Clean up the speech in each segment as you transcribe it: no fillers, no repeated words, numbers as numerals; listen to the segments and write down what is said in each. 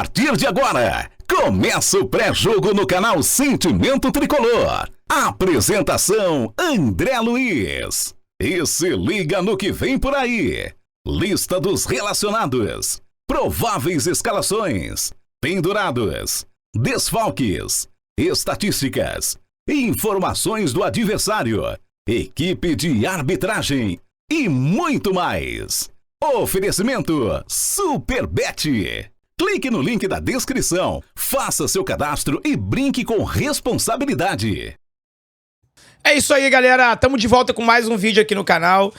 partir de agora, começa o pré-jogo no canal Sentimento Tricolor. Apresentação André Luiz. E se liga no que vem por aí. Lista dos relacionados, prováveis escalações, pendurados, desfalques, estatísticas, informações do adversário, equipe de arbitragem e muito mais. Oferecimento Superbet. Clique no link da descrição, faça seu cadastro e brinque com responsabilidade. É isso aí, galera. Tamo de volta com mais um vídeo aqui no canal.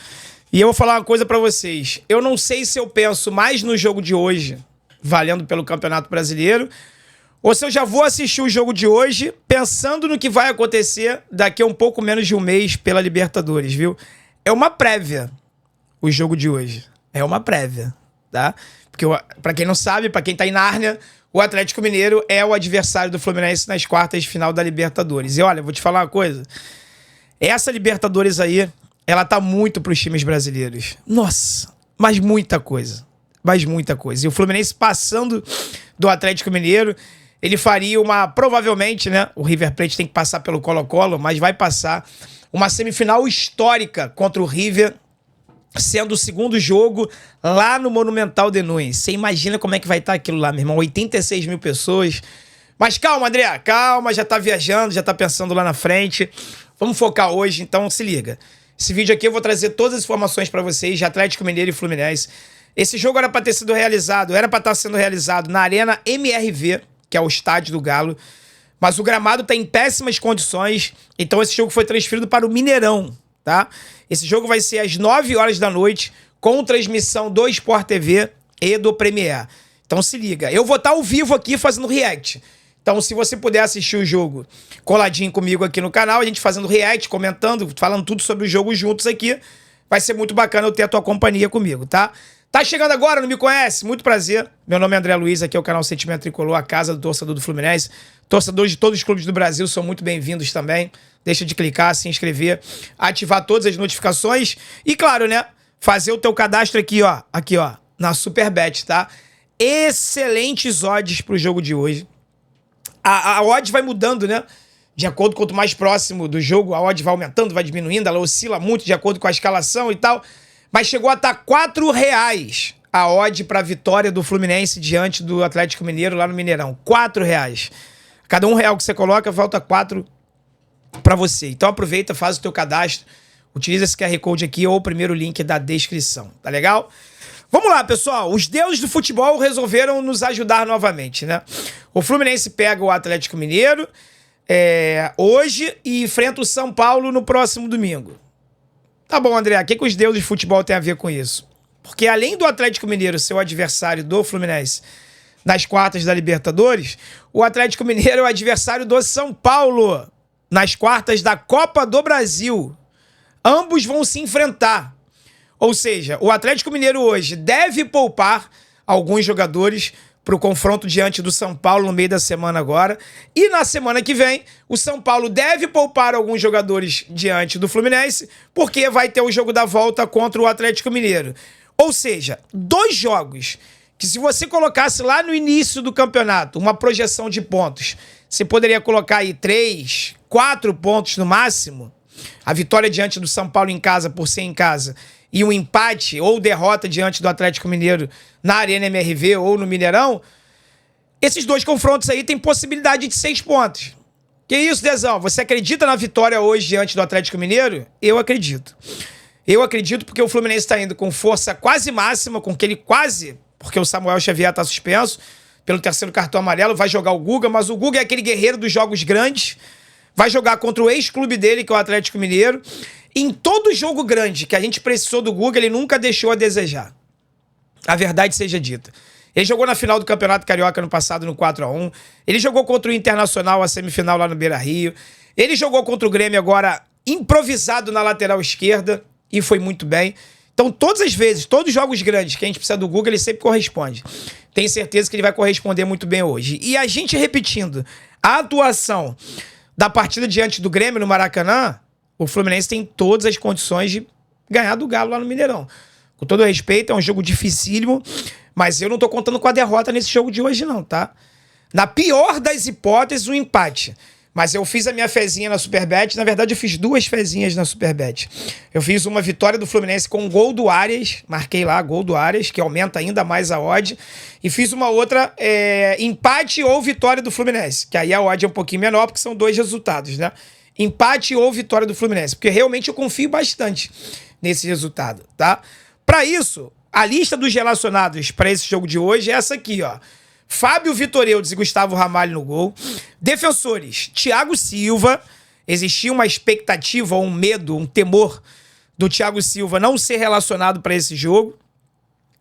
E eu vou falar uma coisa pra vocês. Eu não sei se eu penso mais no jogo de hoje, valendo pelo Campeonato Brasileiro, ou se eu já vou assistir o jogo de hoje pensando no que vai acontecer daqui a um pouco menos de um mês pela Libertadores, viu? É uma prévia o jogo de hoje. É uma prévia, tá? Porque, pra quem não sabe, pra quem tá em Nárnia, o Atlético Mineiro é o adversário do Fluminense nas quartas de final da Libertadores. E olha, vou te falar uma coisa. Essa Libertadores aí, ela tá muito pros times brasileiros. Nossa, mas muita coisa. Mas muita coisa. E o Fluminense passando do Atlético Mineiro, ele faria uma, provavelmente, né? O River Plate tem que passar pelo Colo-Colo, mas vai passar uma semifinal histórica contra o River, sendo o segundo jogo lá no Monumental de Nunes. Você imagina como é que vai estar aquilo lá, meu irmão? 86 mil pessoas. Mas calma, André, calma, já tá viajando, já tá pensando lá na frente. Vamos focar hoje, então se liga. Esse vídeo aqui eu vou trazer todas as informações pra vocês de Atlético Mineiro e Fluminense. Esse jogo era pra ter sido realizado, era pra estar sendo realizado na Arena MRV, que é o estádio do Galo. Mas o gramado tá em péssimas condições, então esse jogo foi transferido para o Mineirão, tá? Esse jogo vai ser às 9 horas da noite, com transmissão do Sport TV e do Premier. Então se liga, eu vou estar ao vivo aqui fazendo react. Então se você puder assistir o jogo coladinho comigo aqui no canal, a gente fazendo react, comentando, falando tudo sobre o jogo juntos aqui, vai ser muito bacana eu ter a tua companhia comigo, tá? Tá chegando agora, não me conhece? Muito prazer. Meu nome é André Luiz, aqui é o canal Sentimento Tricolor, a casa do torcedor do Fluminense. Torcedores de todos os clubes do Brasil são muito bem-vindos também. Deixa de clicar, se inscrever, ativar todas as notificações e, claro, né, fazer o teu cadastro aqui, ó, na Superbet, tá? Excelentes odds pro jogo de hoje. A odd vai mudando, né? De acordo com quanto mais próximo do jogo, a odd vai aumentando, vai diminuindo, ela oscila muito de acordo com a escalação e tal. Mas chegou a estar R$4 a odd pra vitória do Fluminense diante do Atlético Mineiro lá no Mineirão. R$4. Cada R$1 que você coloca, falta 4 pra você. Então aproveita, faz o teu cadastro, utiliza esse QR Code aqui ou o primeiro link da descrição, tá legal? Vamos lá, pessoal. Os deuses do futebol resolveram nos ajudar novamente, né? O Fluminense pega o Atlético Mineiro hoje e enfrenta o São Paulo no próximo domingo. Tá bom, André, o que os deuses de futebol têm a ver com isso? Porque além do Atlético Mineiro ser o adversário do Fluminense nas quartas da Libertadores, o Atlético Mineiro é o adversário do São Paulo nas quartas da Copa do Brasil. Ambos vão se enfrentar. Ou seja, o Atlético Mineiro hoje deve poupar alguns jogadores para o confronto diante do São Paulo no meio da semana agora. E na semana que vem, o São Paulo deve poupar alguns jogadores diante do Fluminense, porque vai ter o jogo da volta contra o Atlético Mineiro. Ou seja, 2 jogos que, se você colocasse lá no início do campeonato uma projeção de pontos, você poderia colocar aí 3, 4 pontos no máximo. A vitória diante do São Paulo em casa, por ser em casa, e um empate ou derrota diante do Atlético Mineiro na Arena MRV ou no Mineirão, esses 2 confrontos aí têm possibilidade de 6 pontos. Que isso, Dezão? Você acredita na vitória hoje diante do Atlético Mineiro? Eu acredito. Eu acredito porque o Fluminense está indo com força quase máxima, com aquele quase, porque o Samuel Xavier está suspenso pelo 3º cartão amarelo, vai jogar o Guga, mas o Guga é aquele guerreiro dos jogos grandes, vai jogar contra o ex-clube dele, que é o Atlético Mineiro. Em todo jogo grande que a gente precisou do Guga, ele nunca deixou a desejar. A verdade seja dita. Ele jogou na final do Campeonato Carioca no passado no 4-1. Ele jogou contra o Internacional a semifinal lá no Beira-Rio. Ele jogou contra o Grêmio agora improvisado na lateral esquerda e foi muito bem. Então todas as vezes, todos os jogos grandes que a gente precisa do Guga, ele sempre corresponde. Tenho certeza que ele vai corresponder muito bem hoje. E a gente repetindo a atuação da partida diante do Grêmio no Maracanã, o Fluminense tem todas as condições de ganhar do Galo lá no Mineirão. Com todo respeito, é um jogo dificílimo, mas eu não tô contando com a derrota nesse jogo de hoje não, tá? Na pior das hipóteses, um empate. Mas eu fiz a minha fezinha na Superbet. Na verdade, eu fiz 2 fezinhas na Superbet. Eu fiz uma vitória do Fluminense com um gol do Arias. Marquei lá, gol do Arias, que aumenta ainda mais a odd. E fiz uma outra, empate ou vitória do Fluminense. Que aí a odd é um pouquinho menor, porque são 2 resultados, né? Empate ou vitória do Fluminense. Porque realmente eu confio bastante nesse resultado, tá? Para isso, a lista dos relacionados para esse jogo de hoje é essa aqui, ó. Fábio Vitoreudes e Gustavo Ramalho no gol. Defensores, Thiago Silva. Existia uma expectativa, um medo, um temor do Thiago Silva não ser relacionado para esse jogo.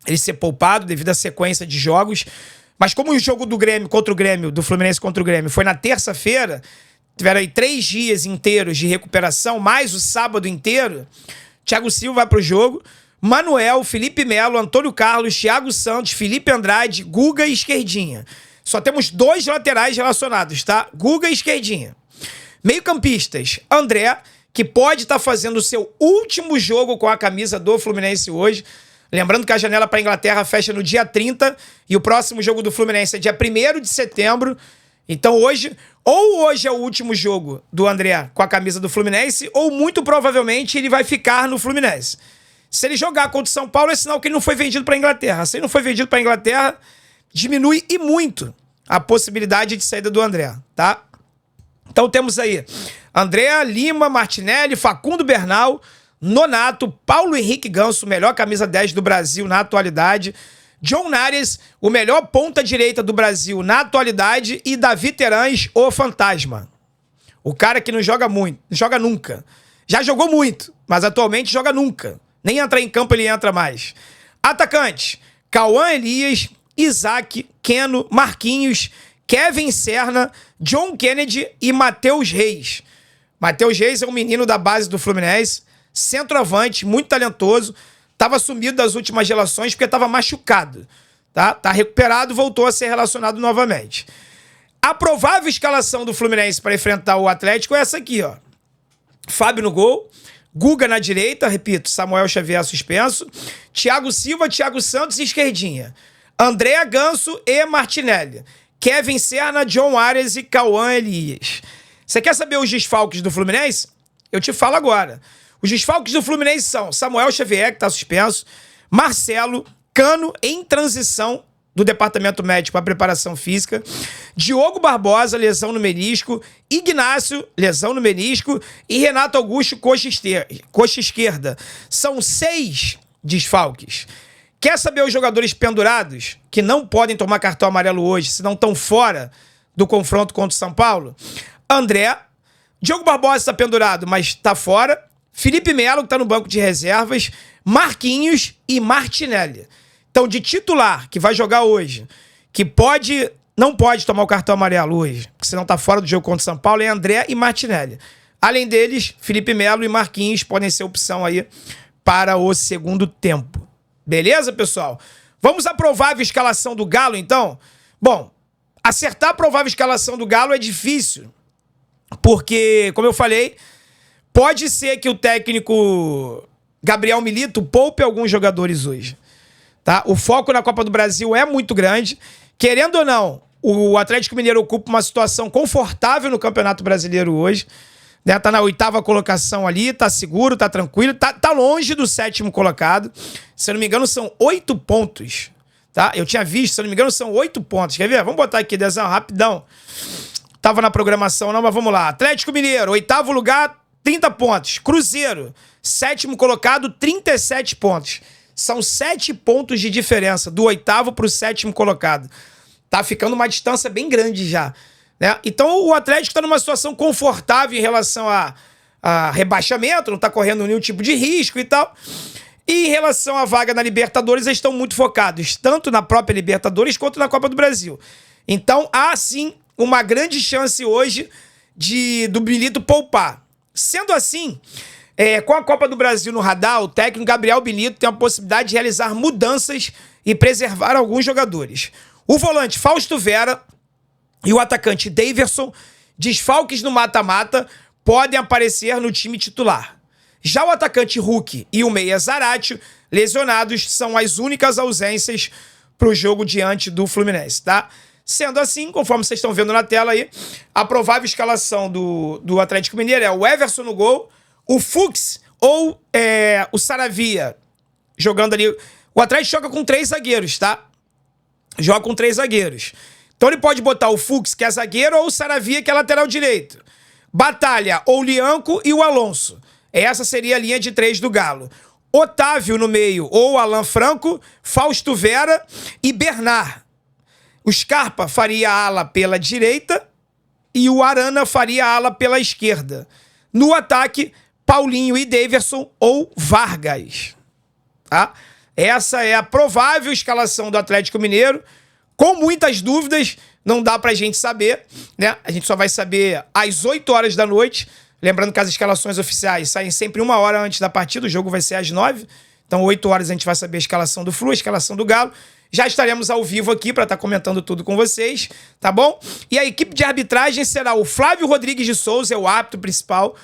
Ele ser poupado devido à sequência de jogos. Mas como o jogo do Grêmio contra o Grêmio, do Fluminense contra o Grêmio, foi na terça-feira, tiveram aí 3 dias inteiros de recuperação, mais o sábado inteiro, Thiago Silva vai pro jogo. Manuel, Felipe Melo, Antônio Carlos, Thiago Santos, Felipe Andrade, Guga e Esquerdinha. Só temos 2 laterais relacionados, tá? Guga e Esquerdinha. Meio-campistas, André, que pode estar fazendo o seu último jogo com a camisa do Fluminense hoje. Lembrando que a janela para a Inglaterra fecha no dia 30 e o próximo jogo do Fluminense é dia 1º de setembro. Então hoje é o último jogo do André com a camisa do Fluminense, ou muito provavelmente ele vai ficar no Fluminense. Se ele jogar contra o São Paulo, é sinal que ele não foi vendido para a Inglaterra. Se ele não foi vendido para a Inglaterra, diminui e muito a possibilidade de saída do André, tá? Então temos aí André, Lima, Martinelli, Facundo Bernal, Nonato, Paulo Henrique Ganso, melhor camisa 10 do Brasil na atualidade, John Nares, o melhor ponta-direita do Brasil na atualidade, e Davi Terãs, o fantasma. O cara que não joga muito, não joga nunca. Já jogou muito, mas atualmente joga nunca. Nem entrar em campo ele entra mais. Atacantes, Cauã Elias, Isaac, Keno, Marquinhos, Kevin Serna, John Kennedy e Matheus Reis. Matheus Reis é um menino da base do Fluminense, centroavante, muito talentoso. Estava sumido das últimas relações porque estava machucado. Tá recuperado, voltou a ser relacionado novamente. A provável escalação do Fluminense para enfrentar o Atlético é essa aqui, ó. Fábio no gol, Guga na direita, repito, Samuel Xavier suspenso, Thiago Silva, Thiago Santos e Esquerdinha, André Ganso e Martinelli, Kevin Serna, John Arias e Cauã Elias. Você quer saber os desfalques do Fluminense? Eu te falo agora. Os desfalques do Fluminense são Samuel Xavier, que está suspenso, Marcelo, Cano em transição do departamento médico para preparação física, Diogo Barbosa, lesão no menisco, Ignácio, lesão no menisco, e Renato Augusto, coxa esquerda. São 6 desfalques. Quer saber os jogadores pendurados, que não podem tomar cartão amarelo hoje, se não estão fora do confronto contra o São Paulo? André, Diogo Barbosa está pendurado, mas está fora, Felipe Melo, que está no banco de reservas, Marquinhos e Martinelli. Então, de titular, que vai jogar hoje, que não pode tomar o cartão amarelo hoje, porque senão tá fora do jogo contra o São Paulo, é André e Martinelli. Além deles, Felipe Melo e Marquinhos podem ser opção aí para o segundo tempo. Beleza, pessoal? Vamos à provável escalação do Galo, então? Bom, acertar a provável escalação do Galo é difícil, porque, como eu falei, pode ser que o técnico Gabriel Milito poupe alguns jogadores hoje. Tá? O foco na Copa do Brasil é muito grande. Querendo ou não, o Atlético Mineiro ocupa uma situação confortável no Campeonato Brasileiro hoje. Né? Tá na 8ª colocação ali, tá seguro, tá tranquilo, tá longe do 7º colocado. Se eu não me engano, são 8 pontos. Tá? Eu tinha visto, se eu não me engano, são 8 pontos. Quer ver? Vamos botar aqui, Dezão, rapidão. Tava na programação não, mas vamos lá. Atlético Mineiro, 8º lugar, 30 pontos. Cruzeiro, 7º colocado, 37 pontos. São 7 pontos de diferença do 8º para o 7º colocado. Tá ficando uma distância bem grande já. Né? Então o Atlético está numa situação confortável em relação a rebaixamento, não está correndo nenhum tipo de risco e tal. E em relação à vaga na Libertadores, eles estão muito focados, tanto na própria Libertadores quanto na Copa do Brasil. Então há sim uma grande chance hoje do Milito poupar. Sendo assim, com a Copa do Brasil no radar, o técnico Gabriel Milito tem a possibilidade de realizar mudanças e preservar alguns jogadores. O volante Fausto Vera e o atacante Daverson, desfalques no mata-mata, podem aparecer no time titular. Já o atacante Hulk e o meia Zaratio, lesionados, são as únicas ausências para o jogo diante do Fluminense, tá? Sendo assim, conforme vocês estão vendo na tela aí, a provável escalação do Atlético Mineiro é o Everson no gol, o Fux ou o Saravia jogando ali. O Atlético joga com 3 zagueiros, tá? Joga com 3 zagueiros. Então ele pode botar o Fux, que é zagueiro, ou o Saravia, que é lateral direito. Batalha, ou o Lianco e o Alonso. Essa seria a linha de 3 do Galo. Otávio no meio, ou Alan Franco, Fausto Vera e Bernard. O Scarpa faria a ala pela direita e o Arana faria a ala pela esquerda. No ataque, Paulinho e Daverson ou Vargas. Tá? Essa é a provável escalação do Atlético Mineiro, com muitas dúvidas, não dá pra gente saber, né? A gente só vai saber às 8 horas da noite, lembrando que as escalações oficiais saem sempre 1 hora antes da partida, o jogo vai ser às 9, então 8 horas a gente vai saber a escalação do Flu, a escalação do Galo. Já estaremos ao vivo aqui para estar comentando tudo com vocês, tá bom? E a equipe de arbitragem será o Flávio Rodrigues de Souza, é o árbitro principal.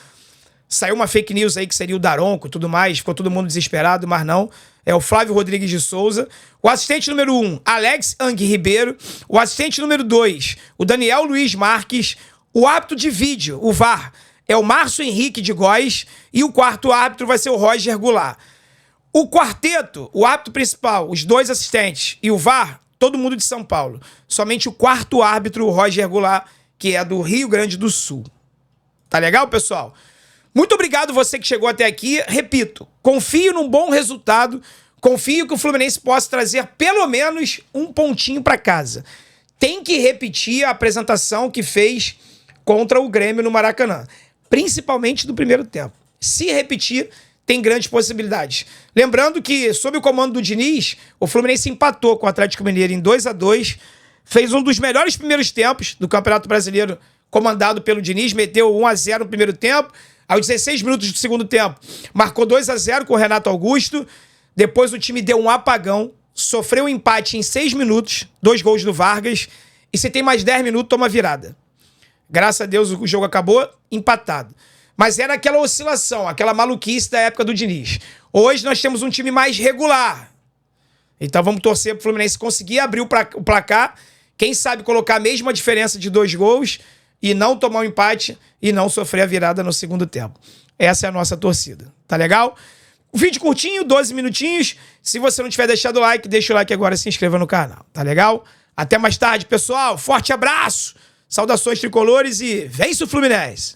Saiu uma fake news aí que seria o Daronco e tudo mais, ficou todo mundo desesperado, mas não. É o Flávio Rodrigues de Souza. O assistente número 1, Alex Ang Ribeiro. O assistente número 2, o Daniel Luiz Marques. O árbitro de vídeo, o VAR, é o Márcio Henrique de Góes. E o quarto árbitro vai ser o Roger Goulart. O quarteto, o árbitro principal, os 2 assistentes e o VAR, todo mundo de São Paulo. Somente o quarto árbitro, o Roger Goulart, que é do Rio Grande do Sul. Tá legal, pessoal? Muito obrigado você que chegou até aqui. Repito, confio num bom resultado. Confio que o Fluminense possa trazer pelo menos um pontinho para casa. Tem que repetir a apresentação que fez contra o Grêmio no Maracanã. Principalmente do primeiro tempo. Se repetir, tem grandes possibilidades. Lembrando que, sob o comando do Diniz, o Fluminense empatou com o Atlético Mineiro em 2-2. Fez um dos melhores primeiros tempos do Campeonato Brasileiro, comandado pelo Diniz. Meteu 1-0 no primeiro tempo. Aos 16 minutos do segundo tempo, marcou 2-0 com o Renato Augusto. Depois o time deu um apagão, sofreu um empate em 6 minutos, 2 gols do Vargas. E se tem mais 10 minutos, toma virada. Graças a Deus o jogo acabou empatado. Mas era aquela oscilação, aquela maluquice da época do Diniz. Hoje nós temos um time mais regular. Então vamos torcer para o Fluminense conseguir abrir o placar. Quem sabe colocar a mesma diferença de 2 gols e não tomar um empate e não sofrer a virada no segundo tempo. Essa é a nossa torcida. Tá legal? Um vídeo curtinho, 12 minutinhos. Se você não tiver deixado o like, deixa o like agora e se inscreva no canal. Tá legal? Até mais tarde, pessoal. Forte abraço. Saudações tricolores e vence o Fluminense.